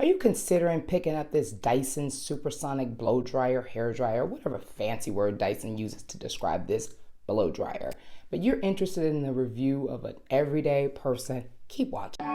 Are you considering picking up this Dyson Supersonic blow dryer, hair dryer, whatever fancy word Dyson uses to describe this blow dryer? But you're interested in the review of an everyday person? Keep watching.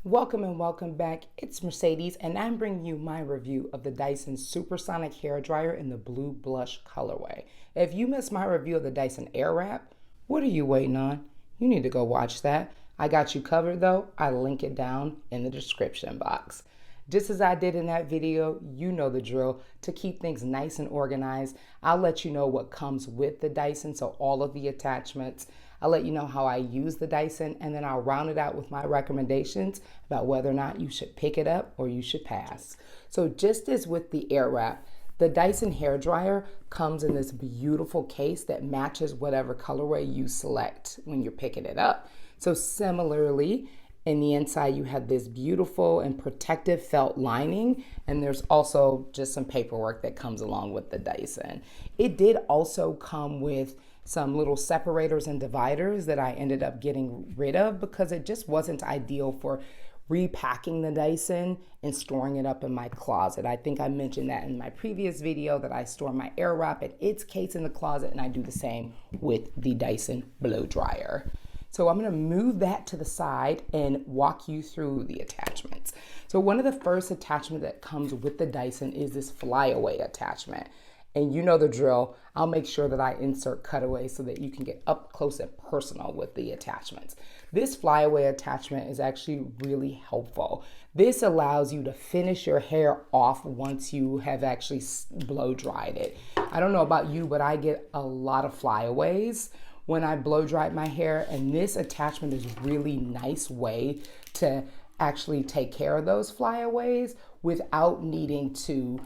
Welcome and welcome back. It's Mercedes and I'm bringing you my review of the Dyson Supersonic hair dryer in the blue blush colorway. If you missed my review of the Dyson Airwrap, what are you waiting on? You need to go watch that. I got you covered though. I link it down in the description box. Just as I did in that video, you know the drill. To keep things nice and organized, I'll let you know what comes with the Dyson, so all of the attachments. I'll let you know how I use the Dyson, and then I'll round it out with my recommendations about whether or not you should pick it up or you should pass. So just as with the Airwrap, the Dyson hair dryer comes in this beautiful case that matches whatever colorway you select when you're picking it up. So similarly, in the inside, you have this beautiful and protective felt lining, and there's also just some paperwork that comes along with the Dyson. It did also come with some little separators and dividers that I ended up getting rid of because it just wasn't ideal for repacking the Dyson and storing it up in my closet. I think I mentioned that in my previous video that I store my Airwrap in its case in the closet, and I do the same with the Dyson blow dryer. So I'm going to move that to the side and walk you through the attachments. So one of the first attachments that comes with the Dyson is this FlyAway attachment. And you know the drill. I'll make sure that I insert cutaways so that you can get up close and personal with the attachments. This FlyAway attachment is actually really helpful. This allows you to finish your hair off once you have actually blow dried it. I don't know about you, but I get a lot of flyaways when I blow dried my hair, and this attachment is a really nice way to actually take care of those flyaways without needing to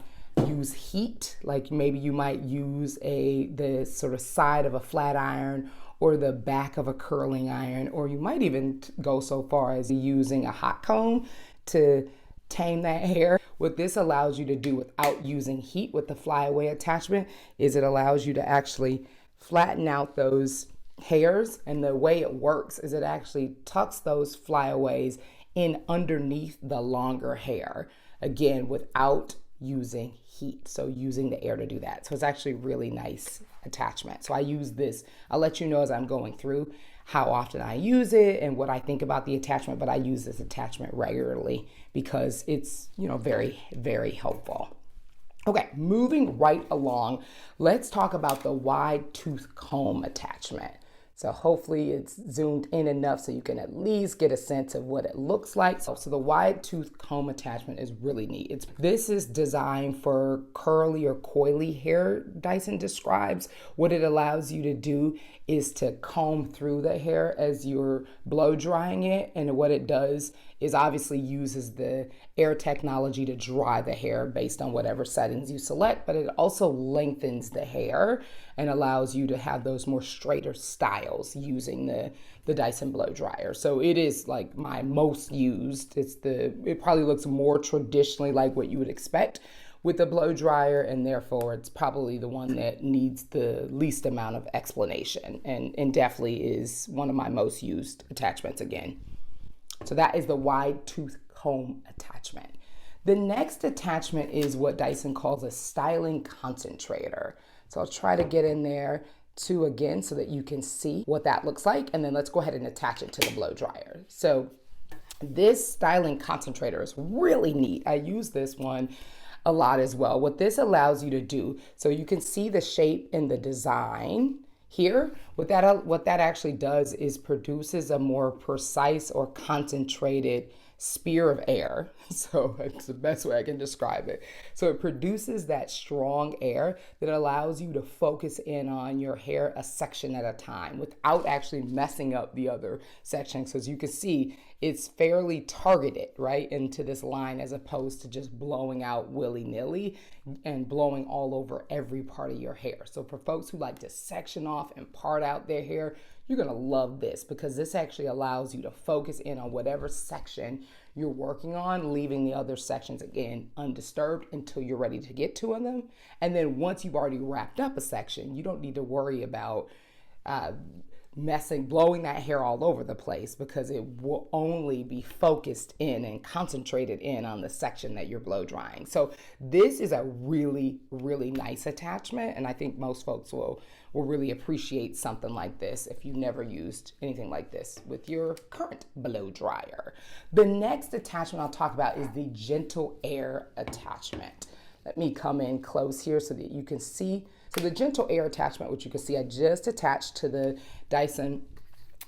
use heat. Like maybe you might use the sort of side of a flat iron or the back of a curling iron, or you might even go so far as using a hot comb to tame that hair. What this allows you to do without using heat with the FlyAway attachment is it allows you to actually flatten out those hairs, and the way it works is it actually tucks those flyaways in underneath the longer hair, again without using heat, so using the air to do that. So it's actually a really nice attachment. So I use this. I'll let you know as I'm going through how often I use it and what I think about the attachment, but I use this attachment regularly because it's, you know, very, very helpful. Okay, moving right along, let's talk about the wide tooth comb attachment. So hopefully it's zoomed in enough so you can at least get a sense of what it looks like. So the wide tooth comb attachment is really neat. This is designed for curly or coily hair, Dyson describes. What it allows you to do is to comb through the hair as you're blow drying it. And what it does is obviously uses the air technology to dry the hair based on whatever settings you select, but it also lengthens the hair and allows you to have those more straighter styles using the Dyson blow dryer. So it is like my most used. It probably looks more traditionally like what you would expect with the blow dryer, and therefore it's probably the one that needs the least amount of explanation, and definitely is one of my most used attachments again. So that is the wide tooth comb attachment. The next attachment is what Dyson calls a styling concentrator. So I'll try to get in there too again so that you can see what that looks like, and then let's go ahead and attach it to the blow dryer. So this styling concentrator is really neat. I use this one a lot as well. What this allows you to do, so you can see the shape in the design here. What that actually does is produces a more precise or concentrated spear of air. So that's the best way I can describe it. So it produces that strong air that allows you to focus in on your hair a section at a time without actually messing up the other sections. So as you can see, it's fairly targeted right into this line as opposed to just blowing out willy-nilly and blowing all over every part of your hair. So for folks who like to section off and part out their hair, you're gonna love this because this actually allows you to focus in on whatever section you're working on, leaving the other sections again undisturbed until you're ready to get to them. And then once you've already wrapped up a section, you don't need to worry about blowing that hair all over the place because it will only be focused in and concentrated in on the section that you're blow drying. So this is a really, really nice attachment, and I think most folks will really appreciate something like this if you've never used anything like this with your current blow dryer. The next attachment I'll talk about is the gentle air attachment. Let me come in close here so that you can see. So the gentle air attachment, which you can see I just attached to the Dyson,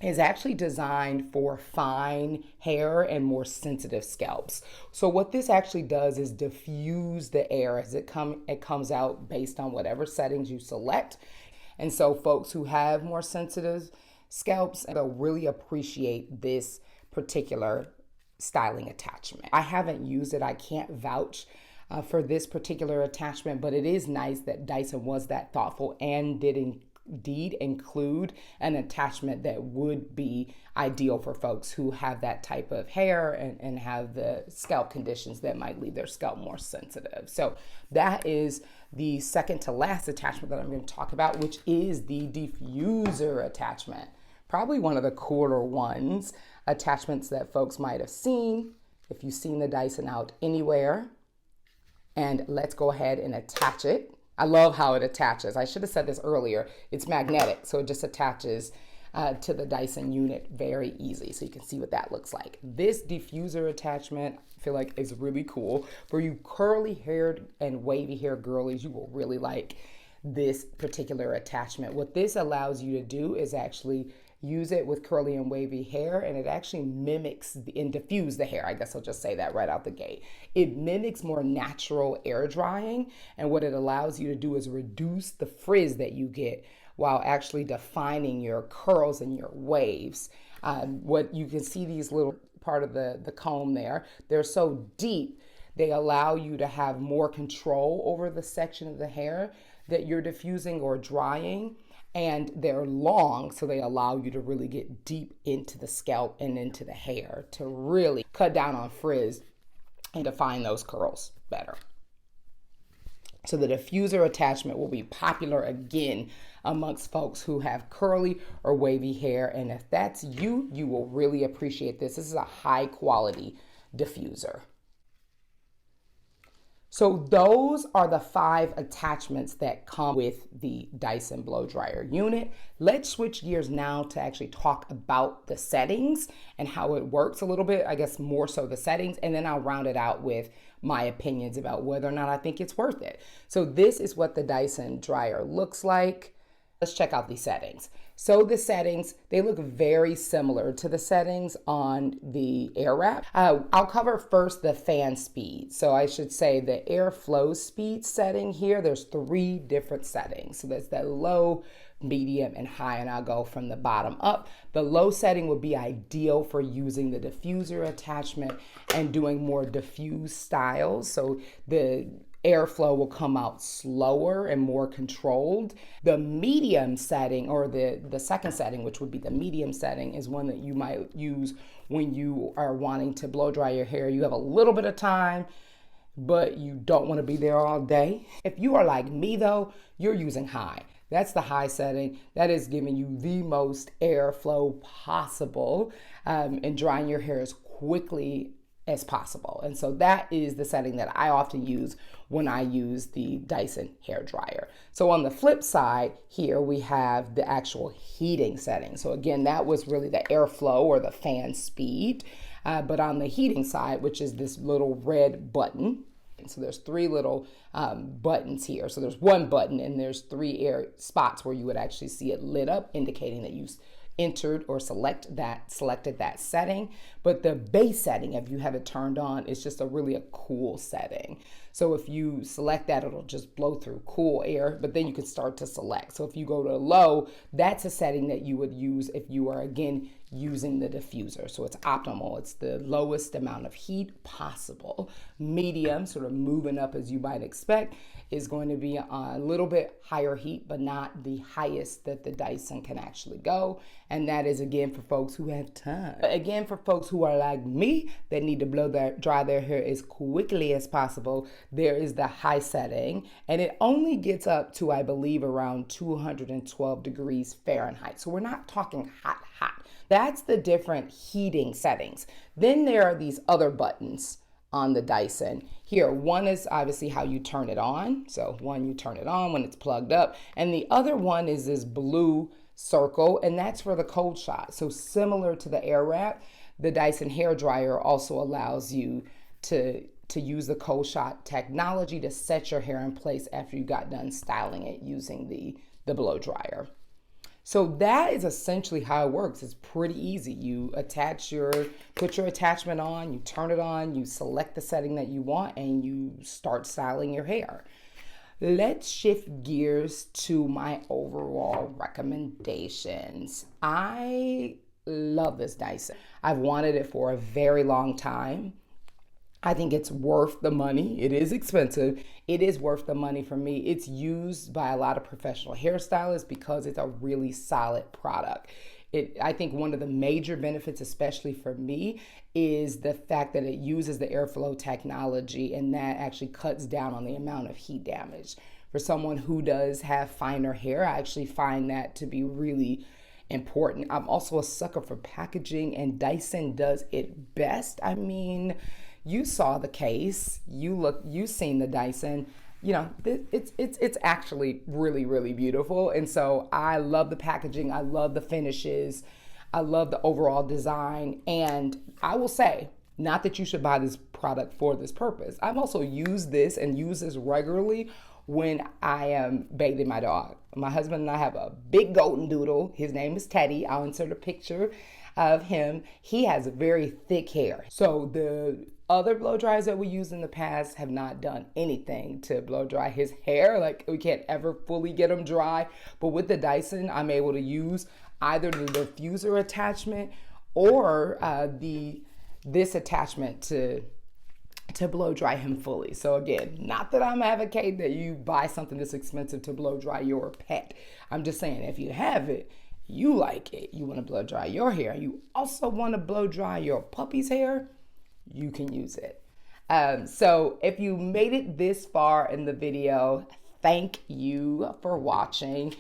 is actually designed for fine hair and more sensitive scalps. So what this actually does is diffuse the air as it comes out based on whatever settings you select. And so folks who have more sensitive scalps, they'll really appreciate this particular styling attachment. I haven't used it, I can't vouch for this particular attachment, but it is nice that Dyson was that thoughtful and did indeed include an attachment that would be ideal for folks who have that type of hair and have the scalp conditions that might leave their scalp more sensitive. So that is the second to last attachment that I'm going to talk about, which is the diffuser attachment. Probably one of the cooler attachments that folks might have seen if you've seen the Dyson out anywhere. And let's go ahead and attach it. I love how it attaches. I should have said this earlier. It's magnetic, so it just attaches to the Dyson unit very easy. So you can see what that looks like. This diffuser attachment, I feel like, is really cool. For you curly haired and wavy hair girlies, you will really like this particular attachment. What this allows you to do is actually use it with curly and wavy hair, and it actually mimics and diffuse the hair. I guess I'll just say that right out the gate. It mimics more natural air drying, and what it allows you to do is reduce the frizz that you get while actually defining your curls and your waves. What you can see, these little part of the comb there, they're so deep, they allow you to have more control over the section of the hair that you're diffusing or drying. And they're long, so they allow you to really get deep into the scalp and into the hair to really cut down on frizz and define those curls better. So the diffuser attachment will be popular again amongst folks who have curly or wavy hair. And if that's you, you will really appreciate this. This is a high quality diffuser. So those are the 5 attachments that come with the Dyson blow dryer unit. Let's switch gears now to actually talk about the settings and how it works a little bit, I guess more so the settings, and then I'll round it out with my opinions about whether or not I think it's worth it. So this is what the Dyson dryer looks like. Let's check out these settings. So the settings, they look very similar to the settings on the air wrap. I'll cover first the fan speed. So I should say the airflow speed setting here, there's 3 different settings. So there's that low, medium, and high, and I'll go from the bottom up. The low setting would be ideal for using the diffuser attachment and doing more diffuse styles. So the airflow will come out slower and more controlled. The medium setting, or the second setting, which would be the medium setting, is one that you might use when you are wanting to blow dry your hair. You have a little bit of time, but you don't want to be there all day. If you are like me though, you're using high. That's the high setting. That is giving you the most airflow possible and drying your hair as quickly as possible. And so that is the setting that I often use when I use the Dyson hair dryer. So on the flip side here, we have the actual heating setting. So again, that was really the airflow or the fan speed. But on the heating side, which is this little red button, and so there's 3 little buttons here. So there's 1 button and there's 3 air spots where you would actually see it lit up, indicating that you entered or selected that setting. But the base setting, if you have it turned on, is just a cool setting. So if you select that, it'll just blow through cool air, but then you can start to select. So if you go to low, that's a setting that you would use if you are, again, using the diffuser. So it's optimal. It's the lowest amount of heat possible. Medium, sort of moving up as you might expect, is going to be a little bit higher heat, but not the highest that the Dyson can actually go. And that is, again, for folks who have time. Again, for folks who are like me, that need to dry their hair as quickly as possible, there is the high setting, and it only gets up to, I believe, around 212 degrees Fahrenheit. So we're not talking hot, hot. That's the different heating settings. Then there are these other buttons on the Dyson. Here, one is obviously how you turn it on. So one, you turn it on when it's plugged up. And the other one is this blue circle, and that's for the cold shot. So similar to the Airwrap, the Dyson hairdryer also allows you to use the cold shot technology to set your hair in place after you got done styling it using the blow dryer. So that is essentially how it works. It's pretty easy. You put your attachment on, you turn it on, you select the setting that you want, and you start styling your hair. Let's shift gears to my overall recommendations. I love this Dyson. I've wanted it for a very long time. I think it's worth the money. It is expensive. It is worth the money for me. It's used by a lot of professional hairstylists because it's a really solid product. I think one of the major benefits, especially for me, is the fact that it uses the airflow technology, and that actually cuts down on the amount of heat damage. For someone who does have finer hair, I actually find that to be really important. I'm also a sucker for packaging, and Dyson does it best. I mean, you saw the case, you've seen the Dyson, you know, it's actually really, really beautiful. And so I love the packaging. I love the finishes. I love the overall design. And I will say, not that you should buy this product for this purpose. I've also used this and use this regularly when I am bathing my dog. My husband and I have a big golden doodle. His name is Teddy. I'll insert a picture of him. He has very thick hair. So the other blow dryers that we used in the past have not done anything to blow dry his hair. Like, we can't ever fully get him dry. But with the Dyson, I'm able to use either the diffuser attachment or this attachment to blow dry him fully. So again, not that I'm advocating that you buy something that's expensive to blow dry your pet. I'm just saying, if you have it, you like it, you want to blow dry your hair, you also want to blow dry your puppy's hair, you can use it. So if you made it this far in the video, thank you for watching.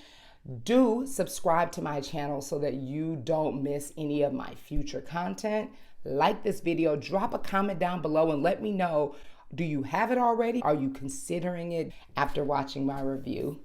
Do subscribe to my channel so that you don't miss any of my future content. Like this video, drop a comment down below and let me know, do you have it already? Are you considering it after watching my review?